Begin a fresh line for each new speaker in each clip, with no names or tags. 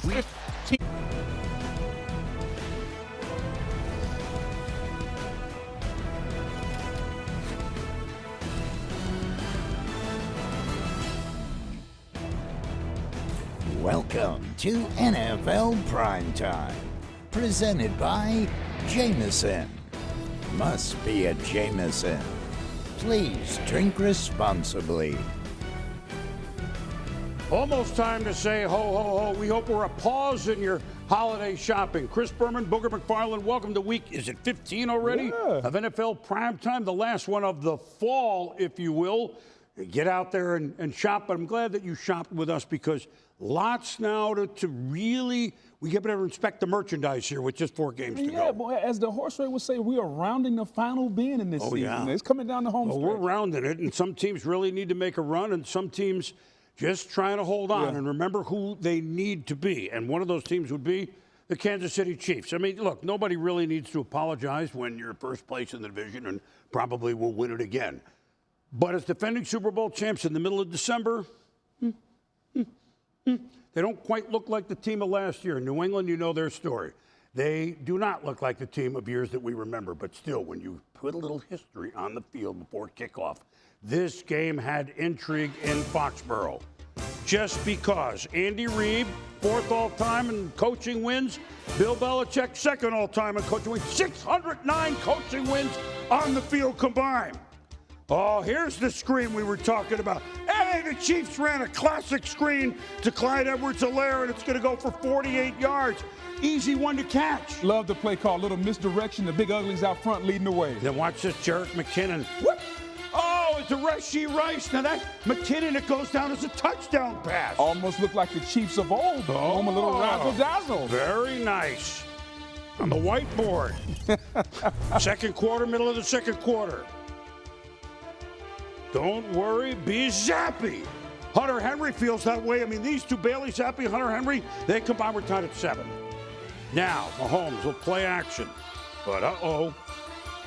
15.
Welcome to NFL Primetime, presented by Jameson. Must be a Jameson. Please drink responsibly.
Almost time to say ho, ho, ho. We hope we're a pause in your holiday shopping. Chris Berman, Booger McFarland, welcome to week, is it 15 already?
Yeah.
Of NFL Primetime, the last one of the fall, if you will. Get out there and shop, but I'm glad that you shopped with us because lots now to really, we get better to inspect the merchandise here with just 4 games to go.
Yeah, boy, as the horse race would say, we are rounding the final bend in this season.
Yeah.
It's coming down the home
Well,
stretch.
we're rounding it, and some teams really need to make a run, and some teams just trying to hold on and remember who they need to be. And one of those teams would be the Kansas City Chiefs. I mean, look, nobody really needs to apologize when you're first place in the division and probably will win it again. But as defending Super Bowl champs in the middle of December, they don't quite look like the team of last year. In New England, you know their story. They do not look like the team of years that we remember. But still, when you put a little history on the field before kickoff, this game had intrigue in Foxborough. Just because Andy Reid, 4th all-time in coaching wins. Bill Belichick, 2nd all-time in coaching wins. 609 coaching wins on the field combined. Oh, here's the screen we were talking about. Hey, the Chiefs ran a classic screen to Clyde Edwards-Helaire, and it's going to go for 48 yards. Easy one to catch.
Love the play call, little misdirection. The big uglies out front leading the way.
Then watch this, Jerick McKinnon. Whoop! Oh, it's a Rashee Rice. Now that McKinnon, it goes down as a touchdown pass.
Almost looked like the Chiefs of old. Oh, a little razzle-dazzle.
Very nice. On the whiteboard. Second quarter, middle of the second quarter. Don't worry, be zappy. Hunter Henry feels that way. I mean, these two, Bailey Zappi, Hunter Henry, they combine, we're tied at 7. Now, Mahomes will play action. But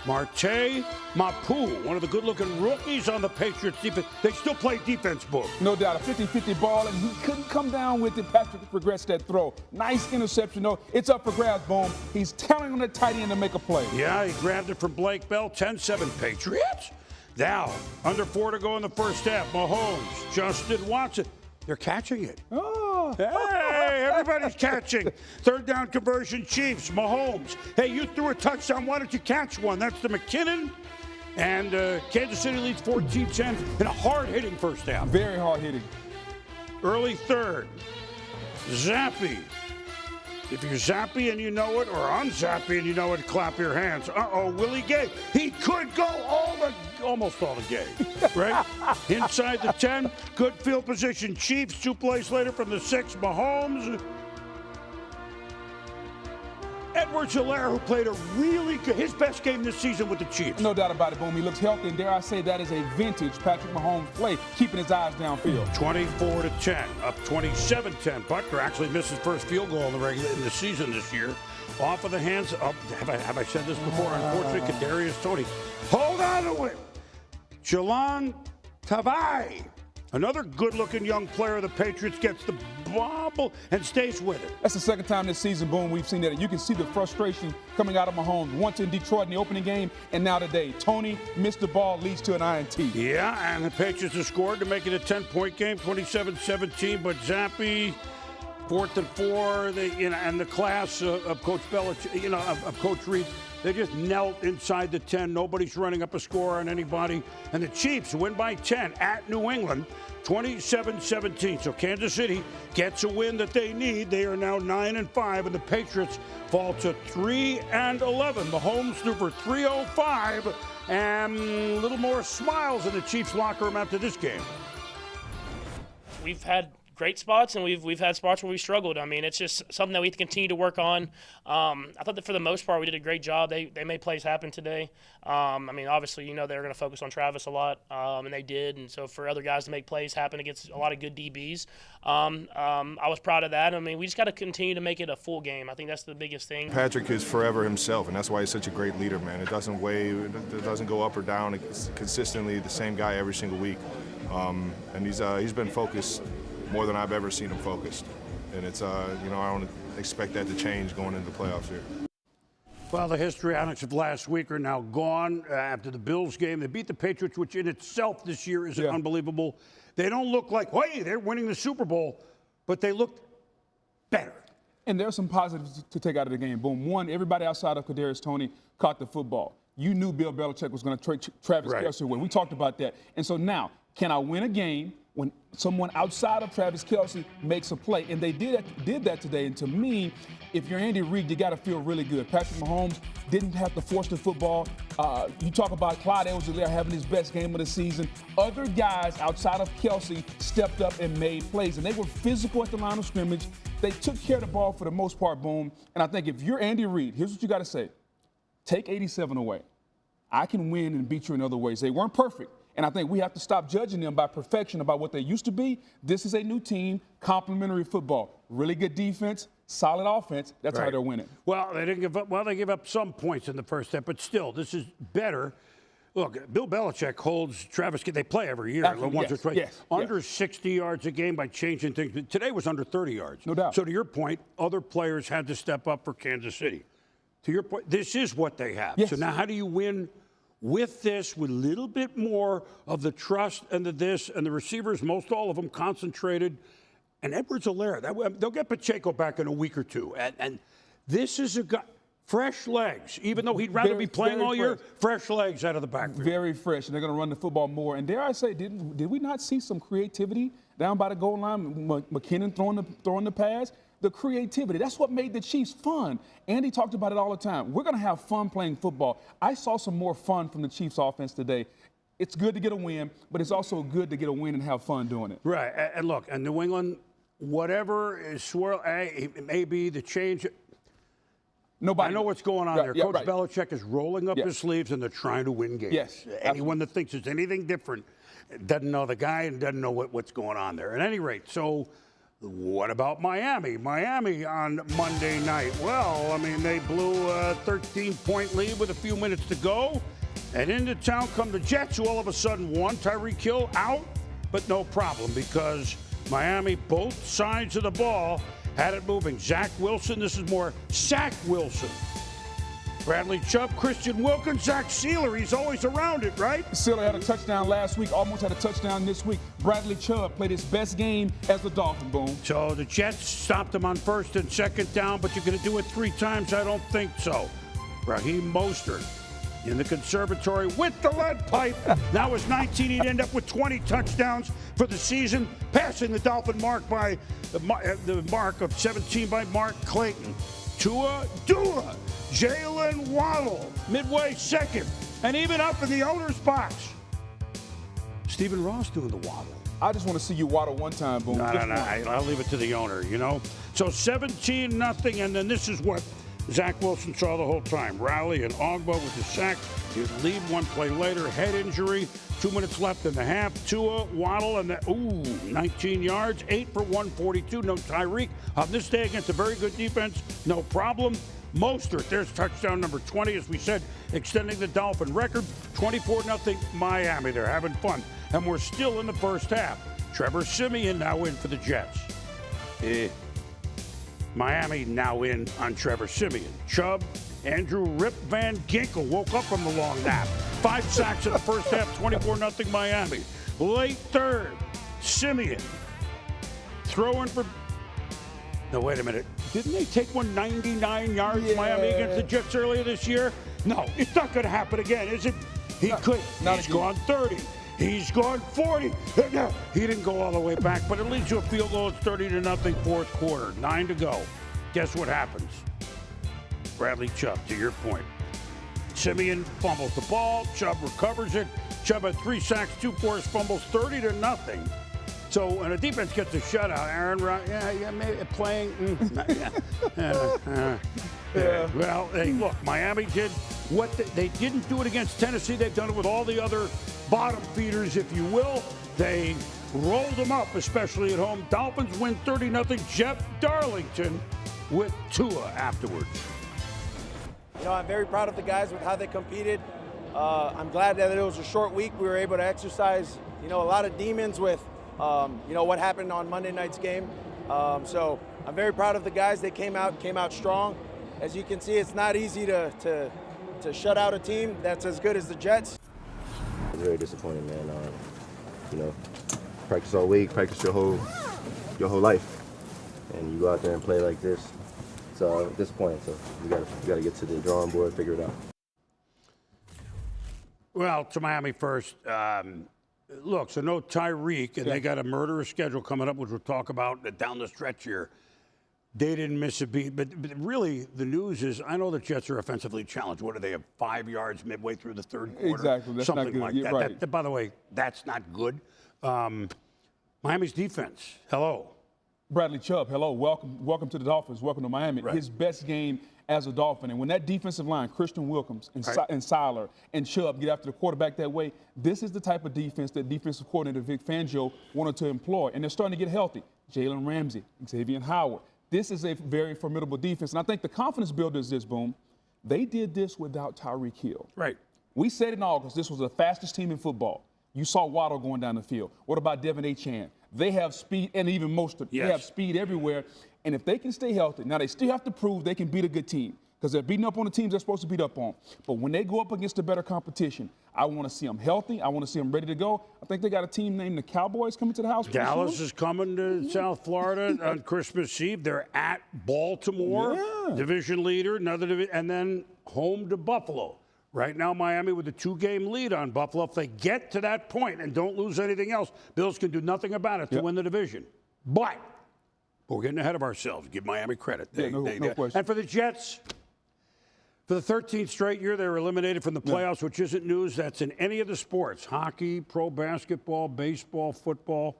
Marte Mapu, one of the good-looking rookies on the Patriots defense. They still play defense, Book.
No doubt, a 50-50 ball, and he couldn't come down with it. Patrick regrets that throw. Nice interception, though. It's up for grabs, Boom. He's counting on the tight end to make a play.
Yeah, he grabbed it from Blake Bell. 10-7 Patriots. Now, under 4 to go in the first half. Mahomes, Justin Watson. They're catching it.
Oh.
Hey, everybody's catching. 3rd down conversion, Chiefs. Mahomes. Hey, you threw a touchdown. Why don't you catch one? That's the McKinnon. And Kansas City leads 14-10 in a hard-hitting first half.
Very hard-hitting.
Early 3rd. Zappy. If you're zappy and you know it, or unzappy and you know it, clap your hands. Willie Gay. He could go almost all the game, right? Inside the 10, good field position. Chiefs, 2 plays later from the 6, Mahomes. Edwards-Helaire, who played a really good, his best game this season with the Chiefs.
No doubt about it, Boom. He looks healthy, and dare I say that is a vintage Patrick Mahomes play, keeping his eyes downfield.
24-10, up 27-10. Butker actually missed his first field goal in the season this year. Off of the hands of, have I said this before? Unfortunately, Kadarius Toney. Hold on to it. Jalan Tavai, another good-looking young player of the Patriots, gets the bobble and stays with it.
That's the 2nd time this season, Boom, we've seen that. You can see the frustration coming out of Mahomes. Once in Detroit in the opening game, and now today. Toney missed the ball, leads to an INT.
Yeah, and the Patriots have scored to make it a 10-point game, 27-17, but Zappy, 4th and 4, and the class of Coach Belichick, of Coach Reid, they just knelt inside the 10. Nobody's running up a score on anybody. And the Chiefs win by 10 at New England, 27-17. So Kansas City gets a win that they need. They are now 9-5, and the Patriots fall to 3-11. Mahomes threw for 305, and a little more smiles in the Chiefs locker room after this game.
We've had great spots, and we've had spots where we struggled. I mean, it's just something that we have to continue to work on. I thought that for the most part we did a great job. They made plays happen today. I mean, obviously, they're going to focus on Travis a lot, and they did. And so for other guys to make plays happen against a lot of good DBs, I was proud of that. I mean, we just got to continue to make it a full game. I think that's the biggest thing.
Patrick is forever himself, and that's why he's such a great leader, man. It doesn't wave, it doesn't go up or down. It's consistently the same guy every single week. And he's been focused more than I've ever seen him focused. And it's you know, I don't expect that to change going into the playoffs here.
Well, the histrionics of last week are now gone after the Bills game. They beat the Patriots, which in itself this year is unbelievable. They don't look like, hey, they're winning the Super Bowl, but they looked better.
And there's some positives to take out of the game. Boom. One, everybody outside of Kadarius Toney caught the football. You knew Bill Belichick was going to trade Travis Kelce away. We talked about that. And so now, can I win a game when someone outside of Travis Kelce makes a play? And they did that today. And to me, if you're Andy Reid, you got to feel really good. Patrick Mahomes didn't have to force the football. You talk about Clyde Edwards-Helaire having his best game of the season. Other guys outside of Kelce stepped up and made plays. And they were physical at the line of scrimmage. They took care of the ball for the most part, Boom. And I think if you're Andy Reid, here's what you got to say. Take 87 away. I can win and beat you in other ways. They weren't perfect. And I think we have to stop judging them by perfection about what they used to be. This is a new team, complementary football, really good defense, solid offense. That's how they're winning.
Well, they didn't give up. Well, they gave up some points in the first step, but still, this is better. Look, Bill Belichick holds Travis. They play every year, once or twice. Under 60 yards a game by changing things. Today was under 30 yards.
No doubt.
So to your point, other players had to step up for Kansas City. To your point, this is what they have.
Yes.
So now, how do you win? With this, with a little bit more of the trust and the this and the receivers, most all of them concentrated, and Edwards-Helaire, they'll get Pacheco back in a week or two. And this is a guy, fresh legs, even though he'd rather be playing all year, fresh legs out of the backfield.
Very fresh, and they're going to run the football more. And dare I say, did we not see some creativity down by the goal line? McKinnon throwing the pass. The creativity, that's what made the Chiefs fun. Andy talked about it all the time. We're going to have fun playing football. I saw some more fun from the Chiefs offense today. It's good to get a win, but it's also good to get a win and have fun doing it.
Right, and look, and New England, whatever is it may be the change.
Nobody.
I know what's going on there. Coach
right.
Belichick is rolling up his sleeves, and they're trying to win games.
Yes,
Anyone that thinks there's anything different doesn't know the guy and doesn't know what's going on there. At any rate, so what about Miami? Miami on Monday night. Well, I mean, they blew a 13-point lead with a few minutes to go. And into town come the Jets, who all of a sudden won. Tyreek Hill out, but no problem because Miami, both sides of the ball, had it moving. Zach Wilson, this is more Sack Wilson. Bradley Chubb, Christian Wilkins, Zach Sealer. He's always around it, right?
Sealer had a touchdown last week, almost had a touchdown this week. Bradley Chubb played his best game as a Dolphin, Boom.
So the Jets stopped him on first and second down, but you're going to do it 3 times? I don't think so. Raheem Mostert in the conservatory with the lead pipe. That was 19. He'd end up with 20 touchdowns for the season, passing the Dolphin mark by the mark of 17 by Mark Clayton. Tua Dula, Jalen Waddle, midway second, and even up in the owner's box. Stephen Ross doing the waddle.
I just want to see you waddle one time, Boom.
No, I'll leave it to the owner, you know. So 17-0, and then this is what Zach Wilson saw the whole time. Rally and Ogba with the sack. He'd lead one play later. Head injury. 2 minutes left in the half. Tua, Waddle, and 19 yards. 8 for 142. No Tyreek. On this day against a very good defense, no problem. Mostert, there's touchdown number 20, as we said, extending the Dolphin record. 24-0 Miami. They're having fun. And we're still in the first half. Trevor Siemian now in for the Jets. Miami now in on Trevor Siemian. Chubb, Andrew Rip Van Ginkel woke up from the long nap. 5 sacks in the first half, 24-0 Miami. Late third, Siemian throwing for. No, wait a minute. Didn't they take 199 yards Miami against the Jets earlier this year? No, it's not going to happen again, is it? He could. He's gone 30. He's gone 40. He didn't go all the way back, but it leads to a field goal. It's 30-0 fourth quarter. 9 to go. Guess what happens? Bradley Chubb, to your point. Siemian fumbles the ball. Chubb recovers it. Chubb had 3 sacks, 2 forced fumbles, 30-0. So when a defense gets a shutout, Aaron, maybe playing. Well, hey, look, Miami did what they didn't do it against Tennessee. They've done it with all the other bottom feeders, if you will. They rolled them up, especially at home. Dolphins win 30-0. Jeff Darlington with Tua afterwards.
You know, I'm very proud of the guys with how they competed. I'm glad that it was a short week. We were able to exercise, a lot of demons with, what happened on Monday night's game. So I'm very proud of the guys. They came out strong. As you can see, it's not easy to shut out a team that's as good as the Jets.
Very disappointing, man. You know, practice all week, practice your whole life, and you go out there and play like this. It's disappointing. So you gotta get to the drawing board, figure it out.
Well, to Miami first. Look, so no Tyreek, and they got a murderous schedule coming up, which we'll talk about down the stretch here. They didn't miss a beat, but really the news is I know the Jets are offensively challenged. What do they have, 5 yards midway through the third quarter?
Exactly, that's
something
not good.
like
Yeah,
that.
right.
That. By the way, that's not good. Miami's defense. Hello.
Bradley Chubb, hello. Welcome to the Dolphins. Welcome to Miami.
Right.
His best game as a Dolphin. And when that defensive line, Christian Wilkins and Siler and Chubb get after the quarterback that way, this is the type of defense that defensive coordinator Vic Fangio wanted to employ. And they're starting to get healthy. Jalen Ramsey, Xavier Howard. This is a very formidable defense. And I think the confidence builder is this, Boom. They did this without Tyreek Hill.
Right.
We said in August this was the fastest team in football. You saw Waddle going down the field. What about Devin Achane? They have speed, and even Mostert.
Yes.
They have speed everywhere. And if they can stay healthy, now they still have to prove they can beat a good team because they're beating up on the teams they're supposed to beat up on. But when they go up against the better competition, I want to see them healthy. I want to see them ready to go. I think they got a team named the Cowboys coming to the house.
Dallas is coming to South Florida on Christmas Eve. They're at Baltimore, division leader, and then home to Buffalo. Right now, Miami with a 2-game lead on Buffalo. If they get to that point and don't lose anything else, Bills can do nothing about it to win the division. But we're getting ahead of ourselves. Give Miami credit.
No question.
And for the Jets, for the 13th straight year, they were eliminated from the playoffs, which isn't news. That's in any of the sports: hockey, pro basketball, baseball, football.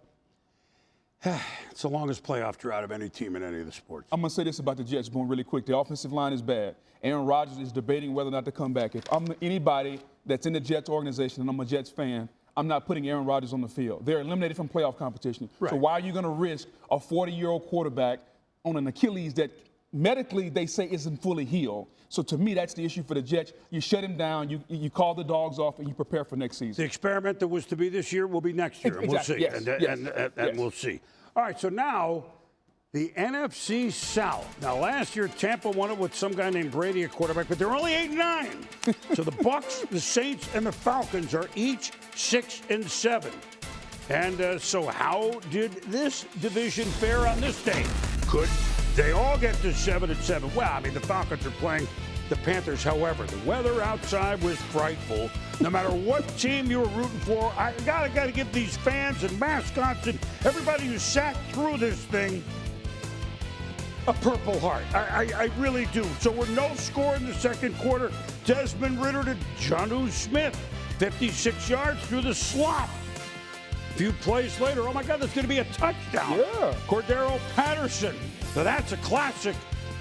It's the longest playoff drought of any team in any of the sports.
I'm going to say this about the Jets, Boone, really quick. The offensive line is bad. Aaron Rodgers is debating whether or not to come back. If I'm anybody that's in the Jets organization and I'm a Jets fan, I'm not putting Aaron Rodgers on the field. They're eliminated from playoff competition.
Right.
So why are you going to risk a 40-year-old quarterback on an Achilles that medically they say isn't fully healed? So to me, that's the issue for the Jets. You shut him down, you call the dogs off, and you prepare for next season.
The experiment that was to be this year will be next year, and we'll see.
Yes.
And we'll see. All right, so now the NFC South. Now, last year, Tampa won it with some guy named Brady at quarterback, but they're only 8-9. So the Bucs, the Saints, and the Falcons are each 6-7. And so how did this division fare on this day? Could they all get to 7-7? Well, I mean, the Falcons are playing the Panthers. However, the weather outside was frightful. No matter what team you were rooting for, I gotta give these fans and mascots and everybody who sat through this thing a Purple Heart. I really do. So we're no score in the second quarter. Desmond Ridder to Jonnu Smith, 56 yards through the slot. A few plays later, oh my God, there's going to be a touchdown.
Yeah.
Cordero Patterson. So that's a classic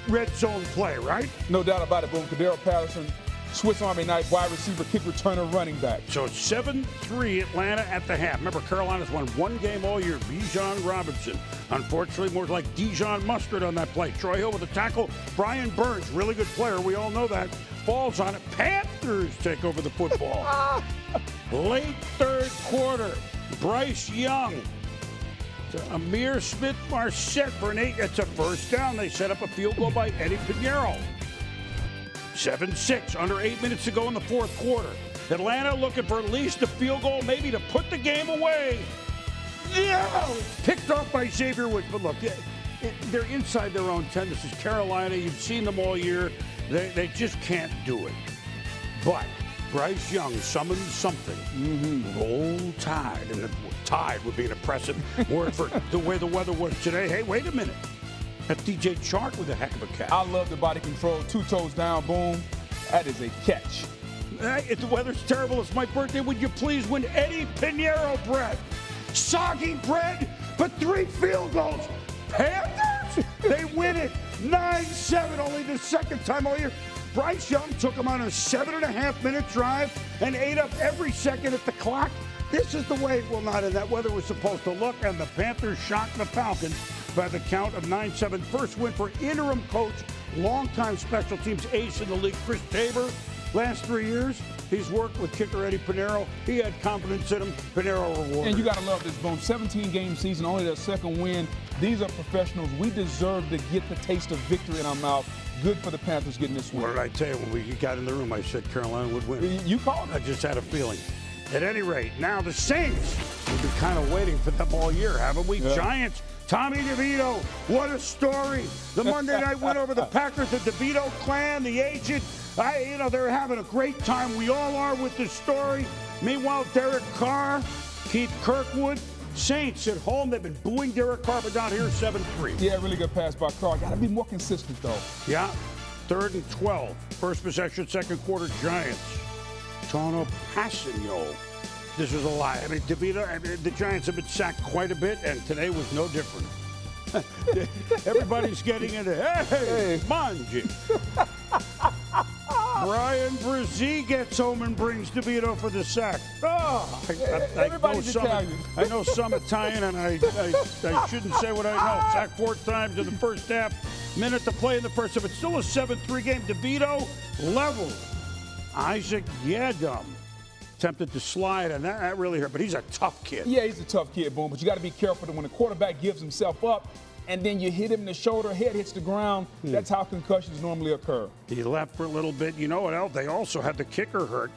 red zone play, right?
No doubt about it, Boone. Cordero Patterson, Swiss Army knife, wide receiver, kick returner, running back.
So it's 7-3 Atlanta at the half. Remember, Carolina's won one game all year. Bijan Robinson. Unfortunately, more like Dijon Mustard on that play. Troy Hill with a tackle. Brian Burns, really good player. We all know that. Falls on it. Panthers take over the football. Late third quarter. Bryce Young to Amir Smith-Marset for an 8. It's a first down. They set up a field goal by Eddie Pinheiro. 7-6, under 8 minutes to go in the fourth quarter. Atlanta looking for at least a field goal, maybe to put the game away. No! Picked off by Xavier Woods. But look, they're inside their own 10. This is Carolina. You've seen them all year. They just can't do it. But Bryce Young summoned something. Roll Tide. And Tide would be an impressive word for the way the weather was today. Hey, wait a minute. That's DJ Chark with a heck of a catch.
I love the body control. 2 toes down, boom. That is a catch.
If the weather's terrible, it's my birthday. Would you please win Eddie Pinheiro bread? Soggy bread, but 3 field goals. Panthers? They win it 9-7, only the second time all year. Bryce Young took them on a 7.5-minute drive and ate up every second at the clock. This is the way it will not, and that weather was supposed to look, and the Panthers shocked the Falcons by the count of 9-7. First win for interim coach, longtime special teams ace in the league, Chris Tabor. Last 3 years, he's worked with kicker Eddie Pinheiro. He had confidence in him. Pinheiro rewarded.
And you got to love this, Boom. 17-game season, only their second win. These are professionals. We deserve to get the taste of victory in our mouth. Good for the Panthers getting this win.
What did I tell you when we got in the room? I said Carolina would win.
You called it.
I just had a feeling. At any rate, now the Saints. We've been kind of waiting for them all year, haven't we?
Yeah.
Giants, Tommy DeVito, what a story. The Monday night win over the Packers, the DeVito clan, the agent. They're having a great time. We all are with this story. Meanwhile, Derek Carr, Keith Kirkwood, Saints at home. They've been booing Derek Carr, but down here 7-3.
Yeah, really good pass by Carr. Got to be more consistent, though.
Yeah, 3rd and 12. First possession, second quarter, Giants. Tano Passanio. This was a lie. I mean, DeVito, the Giants have been sacked quite a bit, and today was no different. Everybody's getting into, hey, Manji. Brian Brzee gets home and brings DeVito for the sack.
Everybody's Italian.
I know some Italian, and I shouldn't say what I know. Sacked 4 times in the first half. Minute to play in the first half. It's still a 7-3 game. DeVito leveled. Isaac Yadam attempted to slide, and that really hurt. But he's a tough kid.
Yeah, he's a tough kid, Boom. But you got to be careful that when the quarterback gives himself up, and then you hit him in the shoulder, head hits the ground. That's how concussions normally occur.
He left for a little bit. You know what else? They also had the kicker hurt.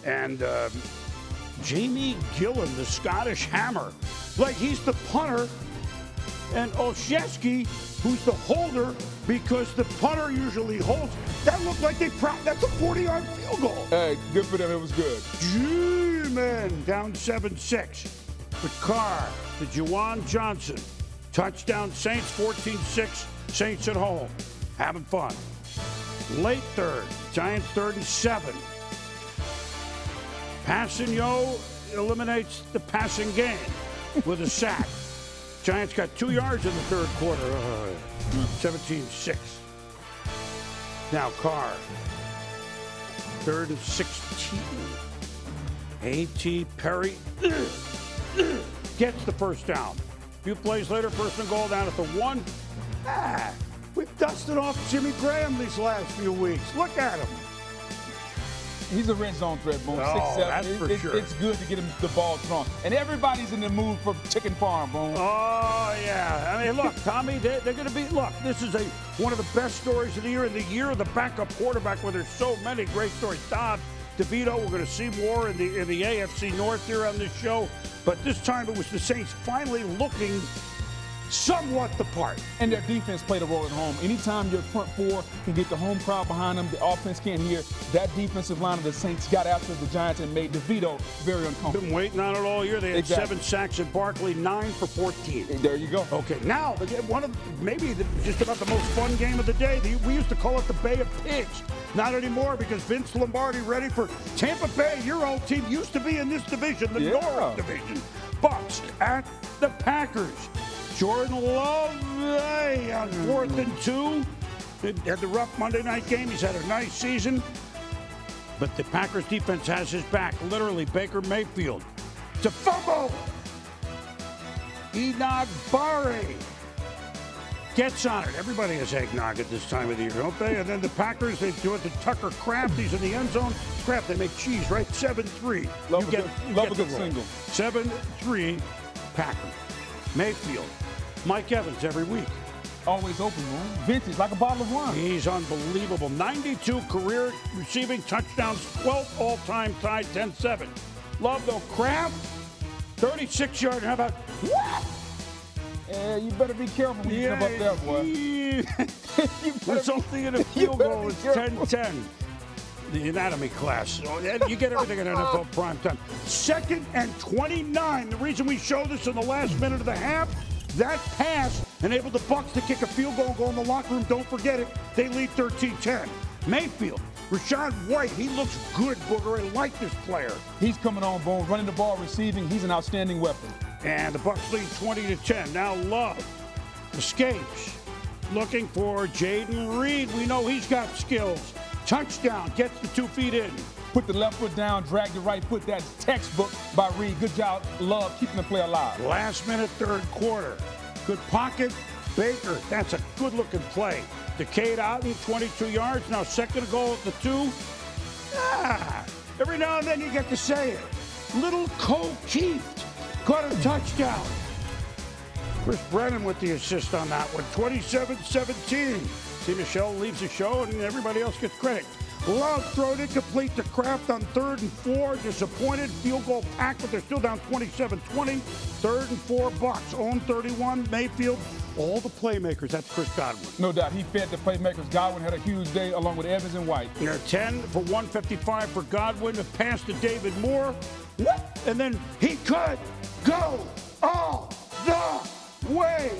And Jamie Gillan, the Scottish Hammer, like he's the punter. And Olszewski, who's the holder, because the punter usually holds. That looked like that's a 40-yard field goal.
Hey, good for them. It was good.
G-Man down 7-6. The Carr, the Juwan Johnson. Touchdown Saints, 14-6. Saints at home. Having fun. Late third. Giants 3rd and 7. Passanio eliminates the passing game with a sack. Giants got 2 yards in the third quarter. 17-6. Now Carr. 3rd and 16. A.T. Perry gets the first down. A few plays later, 1st and goal down at the 1. We've dusted off Jimmy Graham these last few weeks. Look at him.
He's a red zone threat, Boom.
Oh,
6'7".
that's for sure.
It's good to get him the ball thrown. And everybody's in the mood for chicken farm, Boom.
Oh, yeah. I mean, look, Tommy, they're going to be, look, this is one of the best stories of the year, in the year of the backup quarterback, where there's so many great stories. Dobbs, DeVito, we're going to see more in the AFC North here on this show. But this time it was the Saints finally looking somewhat the part.
And their defense played a role at home. Anytime your front four can get the home crowd behind them, the offense can't hear. That defensive line of the Saints got after the Giants and made DeVito very uncomfortable.
Been waiting on it all year. They had 7 sacks at Barkley, 9 for 14.
There you go.
Okay, now just about the most fun game of the day. We used to call it the Bay of Pigs. Not anymore, because Vince Lombardi ready for Tampa Bay. Your old team used to be in this division, the North Division. Bucks at the Packers. Jordan Love on 4th and 2. Had the rough Monday night game. He's had a nice season. But the Packers defense has his back. Literally, Baker Mayfield. To fumble. Enagbare gets on it. Everybody has eggnog at this time of the year, don't they? And then the Packers, they do it to Tucker Kraft. He's in the end zone. Kraft, they make cheese, right? 7-3.
Love a good single.
7-3 Packers. Mayfield. Mike Evans every week.
Always open, man. Vintage, like a bottle of wine.
He's unbelievable. 92 career receiving touchdowns, 12th all-time, tied 10-7. Love, though. Kraft, 36-yard. How about what?
Yeah, you better be careful when you jump up there, boy.
Resulting in a field goal is 10-10. The anatomy class. You get everything in NFL primetime. 2nd and 29. The reason we show this in the last minute of the half, that pass enabled the Bucs to kick a field goal and go in the locker room. Don't forget it. They lead 13-10. Mayfield, Rachaad White, he looks good, Booger. I like this player.
He's coming on, Boone, running the ball, receiving. He's an outstanding weapon.
And the Bucs lead 20-10. Now Love escapes, looking for Jaden Reed. We know he's got skills. Touchdown, gets the 2 feet in.
Put the left foot down, drag the right foot. That's textbook by Reed. Good job, Love, keeping the play alive.
Last minute, third quarter. Good pocket. Baker, that's a good-looking play. Decade Otten, 22 yards. Now 2nd goal at the 2. Every now and then you get to say it. Little Cole Keith caught a touchdown. Chris Brennan with the assist on that one. 27-17. See, Michelle leaves the show and everybody else gets credit. Love thrown incomplete to Kraft on 3rd and 4. Disappointed. Field goal packed, but they're still down 27-20. 3rd and 4 Bucks. Own 31. Mayfield. All the playmakers. That's Chris Godwin.
No doubt. He fed the playmakers. Godwin had a huge day along with Evans and White.
They're 10 for 155 for Godwin. A pass to David Moore. And then he could go all the way.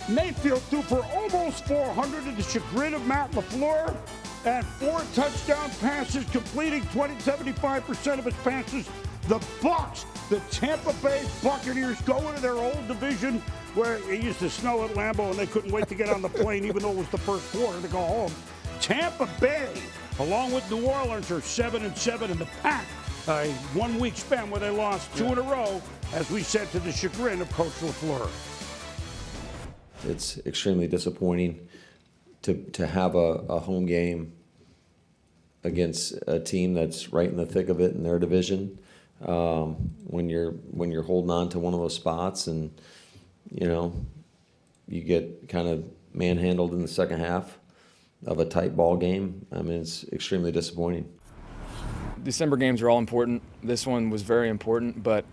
Mayfield threw for almost 400 to the chagrin of Matt LaFleur. And 4 touchdown passes, completing 75% of his passes. The Bucs, the Tampa Bay Buccaneers, go into their old division where it used to snow at Lambeau and they couldn't wait to get on the plane, even though it was the first quarter, to go home. Tampa Bay, along with New Orleans, are 7-7 in the pack. A 1 week span where they lost 2 in a row, as we said, to the chagrin of Coach LaFleur.
It's extremely disappointing to have a home game against a team that's right in the thick of it in their division. When you're holding on to one of those spots and you get kind of manhandled in the second half of a tight ball game. I mean, it's extremely disappointing.
December games are all important. This one was very important, but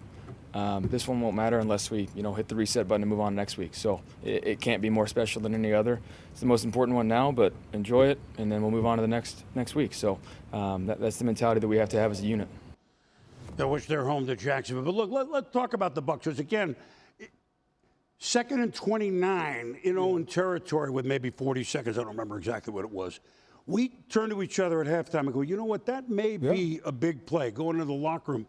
this one won't matter unless we, hit the reset button and move on next week. So it can't be more special than any other. It's the most important one now, but enjoy it, and then we'll move on to the next week. So that's the mentality that we have to have as a unit.
I wish they're home to Jacksonville. But look, let's talk about the Bucs. Again, 2nd and 29 in own territory with maybe 40 seconds. I don't remember exactly what it was. We turned to each other at halftime and go, you know what? That may be a big play. Going into the locker room.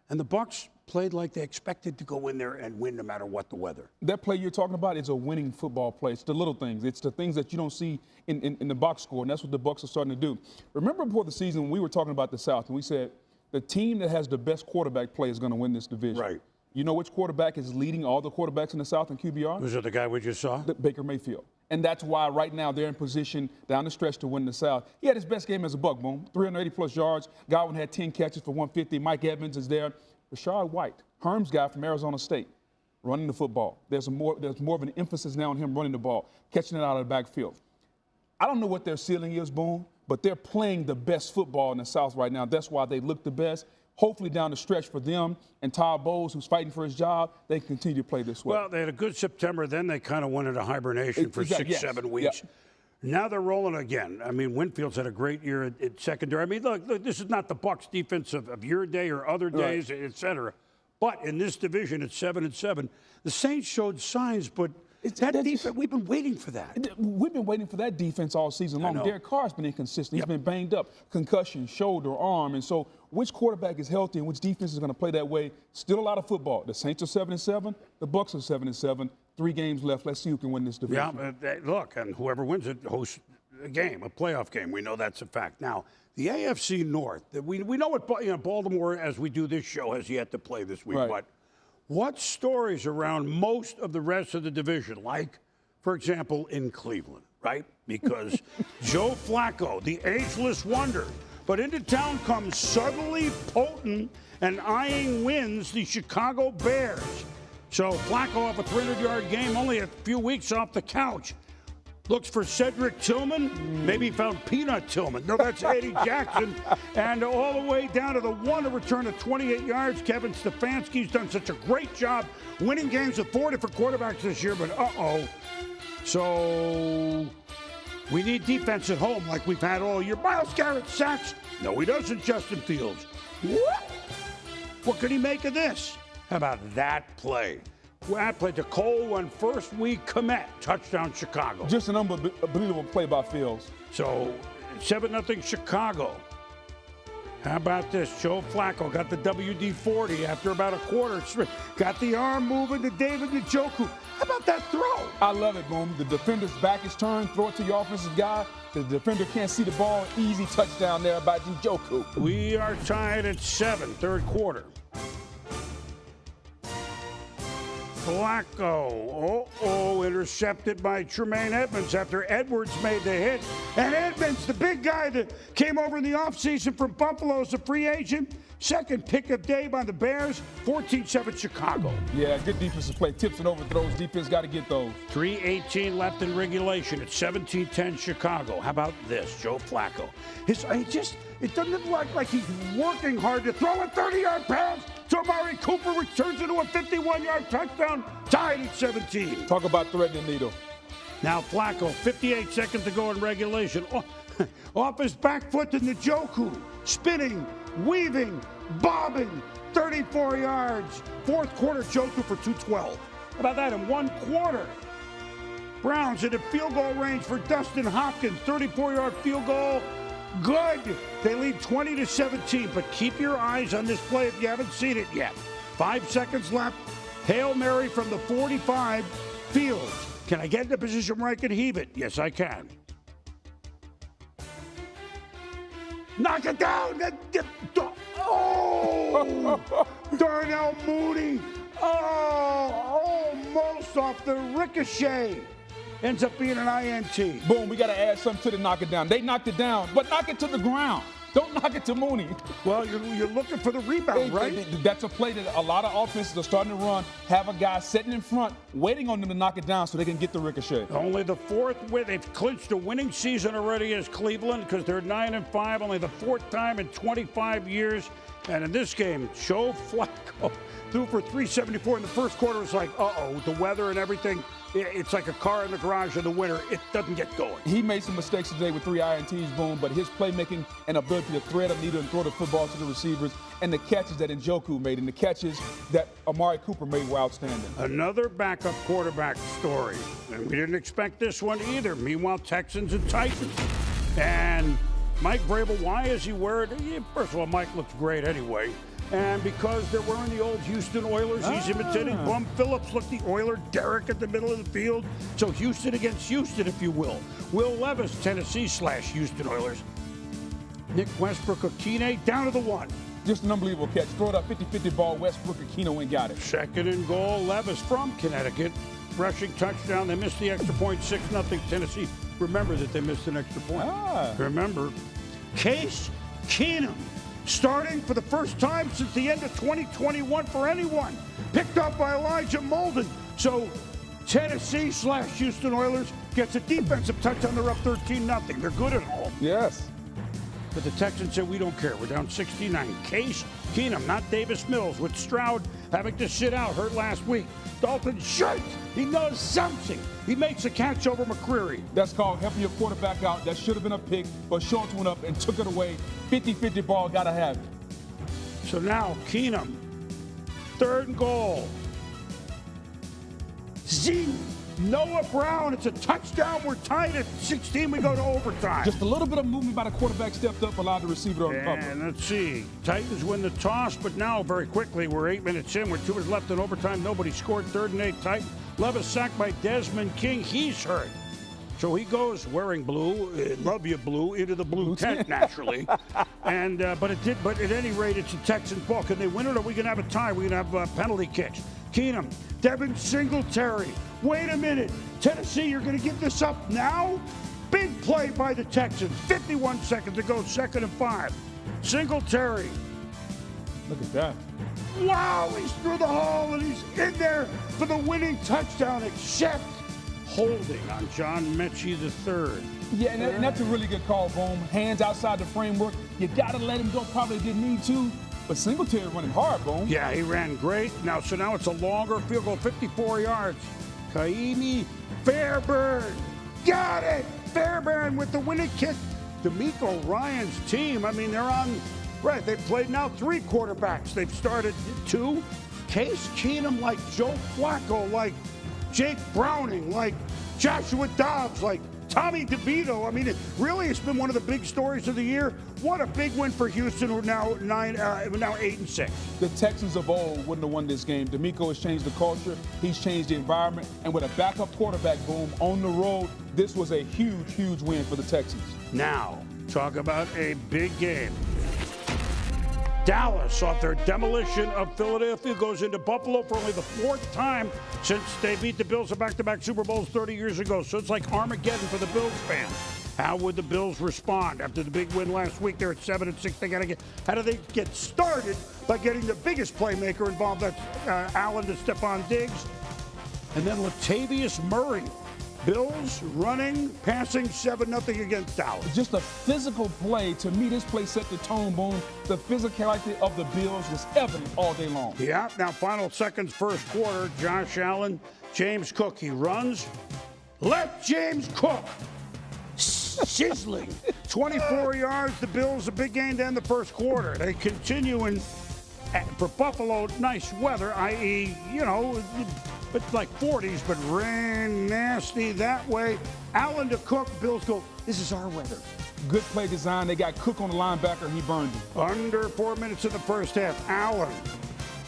And the Bucs played like they expected to go in there and win no matter what the weather.
That play you're talking about is a winning football play. It's the little things. It's the things that you don't see in the box score, and that's what the Bucs are starting to do. Remember before the season when we were talking about the South, and we said the team that has the best quarterback play is going to win this division.
Right.
You know which quarterback is leading all the quarterbacks in the South in QBR?
Was it the guy we just saw?
Baker Mayfield. And that's why right now they're in position down the stretch to win the South. He had his best game as a Buck, boom. 380-plus yards. Godwin had 10 catches for 150. Mike Evans is there. Rashad White, Herm's guy from Arizona State, running the football. There's more of an emphasis now on him running the ball, catching it out of the backfield. I don't know what their ceiling is, Boone, but they're playing the best football in the South right now. That's why they look the best. Hopefully down the stretch for them and Todd Bowles, who's fighting for his job, they continue to play this way.
Well, they had a good September. Then they kind of went into hibernation for 6-7 weeks.
Yep.
Now they're rolling again. I mean, Winfield's had a great year at secondary. I mean, look, this is not the Bucs defense of your day or other days, et cetera. But in this division, it's 7-7. The Saints showed signs, but that defense, we've been waiting for that.
We've been waiting for that defense all season long. Derek Carr's been inconsistent. He's been banged up, concussion, shoulder, arm. And so which quarterback is healthy and which defense is going to play that way? Still a lot of football. The Saints are 7-7. The Bucs are 7-7. 3 games left. Let's see who can win this division.
Yeah, look, and whoever wins it hosts a game, a playoff game. We know that's a fact. Now, the AFC North, we know what Baltimore, as we do this show, has yet to play this week.
Right.
But what stories around most of the rest of the division, like, for example, in Cleveland, right? Because Joe Flacco, the ageless wonder, but into town comes suddenly potent and eyeing wins the Chicago Bears. So Flacco off a 300-yard game, only a few weeks off the couch. Looks for Cedric Tillman. Maybe he found Peanut Tillman. No, that's Eddie Jackson. And all the way down to the one to return to 28 yards. Kevin Stefanski's done such a great job winning games with 4 different quarterbacks this year, but So we need defense at home like we've had all year. Myles Garrett sacks. No, he doesn't, Justin Fields. What could he make of this? How about that play? That play to Cole won first week commit. Touchdown Chicago.
Just an unbelievable play by Fields.
So 7-0 Chicago. How about this? Joe Flacco got the WD-40 after about a quarter. Got the arm moving to David Njoku. How about that throw?
I love it, Boom. The defender's back is turned, throw it to your offensive guy. The defender can't see the ball. Easy touchdown there by Njoku.
We are tied at 7, third quarter. Flacco, intercepted by Tremaine Edmonds after Edwards made the hit. And Edmonds, the big guy that came over in the offseason from Buffalo as a free agent, Second pick of day by the Bears, 14-7 Chicago.
Yeah, good defensive play. Tips and overthrows. Defense got to get those.
3:18 left in regulation. It's 17-10 Chicago. How about this, Joe Flacco? It doesn't look like he's working hard to throw a 30-yard pass. So Amari Cooper returns into a 51-yard touchdown, tied at 17.
Talk about threading the needle.
Now Flacco, 58 seconds to go in regulation. Off his back foot to Njoku, spinning, weaving, bobbing, 34 yards. Fourth quarter, Njoku for 212. How about that in one quarter? Browns in the field goal range for Dustin Hopkins, 34-yard field goal. Good. They lead 20-17, but keep your eyes on this play if you haven't seen it yet. 5 seconds left. Hail Mary from the 45. Fields. Can I get in a position where I can heave it? Yes, I can. Knock it down. Oh! Darnell Mooney. Oh, almost off the ricochet. Ends up being an INT.
Boom, we got to add something to the knock it down. They knocked it down, but knock it to the ground. Don't knock it to Mooney.
Well, you're looking for the rebound, right?
That's a play that a lot of offenses are starting to run, have a guy sitting in front, waiting on them to knock it down so they can get the ricochet.
Only the fourth win. They've clinched a winning season already as Cleveland because they're 9-5, only the fourth time in 25 years. And in this game, Joe Flacco threw for 374 in the first quarter. It was like, uh-oh, the weather and everything. It's like a car in the garage in the winter. It doesn't get going.
He made some mistakes today with 3 INTs, Boom, but his playmaking and ability to thread a needle and throw the football to the receivers and the catches that Njoku made and the catches that Amari Cooper made were outstanding.
Another backup quarterback story. And we didn't expect this one either. Meanwhile, Texans and Titans. And Mike Vrabel, why is he wearing? First of all, Mike looks great anyway. And because they're wearing the old Houston Oilers, he's imitating Bum Phillips. Look, the Oiler Derrick at the middle of the field. So Houston against Houston, if you will. Will Levis, Tennessee/Houston Oilers. Nick Westbrook-Akine down to the 1.
Just an unbelievable catch. Throw it up 50-50 ball. Westbrook-Akine went got it.
Second and goal. Levis from Connecticut. Rushing touchdown. They missed the extra point. 6-0 Tennessee. Remember that they missed an extra point. Remember. Case Keenum. Starting for the first time since the end of 2021 for anyone. Picked up by Elijah Molden. So Tennessee/Houston Oilers gets a defensive touchdown. They're up 13-0. They're good at home.
Yes.
But the Texans said, we don't care. We're down 69. Case Keenum, not Davis Mills, with Stroud having to sit out, hurt last week. Dalton Schultz, he knows something. He makes a catch over McCreary.
That's called helping your quarterback out. That should have been a pick, but Schultz went up and took it away. 50-50 ball, gotta have it.
So now Keenum, third and goal. Zing. Noah Brown, it's a touchdown. We're tied at 16. We go to overtime.
Just a little bit of movement by the quarterback stepped up, allowed the receiver to uncover.
And let's see. Titans win the toss, but now very quickly, we're 8 minutes in. We're 2 minutes left in overtime. Nobody scored. 3rd and 8 Titans. Levis sacked by Desmond King. He's hurt. So he goes wearing blue, love you blue, into the blue tent naturally. And but at any rate, it's a Texans ball. Can they win it, or are we gonna have a tie? We're gonna have penalty kicks. Keenum, Devin Singletary. Wait a minute, Tennessee, you're gonna give this up now? Big play by the Texans. 51 seconds to go, 2nd and 5. Singletary.
Look at that.
Wow, he's through the hole and he's in there for the winning touchdown, except holding on John Mechie III.
Yeah, and that's a really good call, Boom. Hands outside the framework. You got to let him go. Probably didn't need to. But Singletary running hard, Boom.
Yeah, he ran great. So now it's a longer field goal, 54 yards. Kaimi Fairbairn. Got it! Fairbairn with the winning kick. D'Amico Ryan's team, I mean, they're on, right, they've played now 3 quarterbacks. They've started 2. Case Keenum like Joe Flacco, like Jake Browning, like Joshua Dobbs, like Tommy DeVito. I mean, it's been one of the big stories of the year. What a big win for Houston. We're now 8-6.
The Texans of old wouldn't have won this game. D'Amico has changed the culture. He's changed the environment. And with a backup quarterback, Boom, on the road, this was a huge, huge win for the Texans.
Now, talk about a big game. Dallas, off their demolition of Philadelphia, goes into Buffalo for only the 4th time since they beat the Bills in back-to-back Super Bowls 30 years ago. So it's like Armageddon for the Bills fans. How would the Bills respond after the big win last week? They're at 7-6. They got to get. How do they get started? By getting the biggest playmaker involved. That's Allen to Stephon Diggs, and then Latavius Murray. Bills running, passing 7-0 against Dallas.
Just a physical play. To me, this play set the tone, Boom. The physicality of the Bills was evident all day long.
Yeah, now final seconds, first quarter. Josh Allen, James Cook, he runs. Let James Cook. Sizzling. 24 yards, the Bills, a big gain to end the first quarter. They continue in, for Buffalo, nice weather, i.e., but like 40s, but rain, nasty that way. Allen to Cook, Bills go, this is our weather.
Good play design. They got Cook on the linebacker, and he burned him.
Under 4 minutes in the first half. Allen.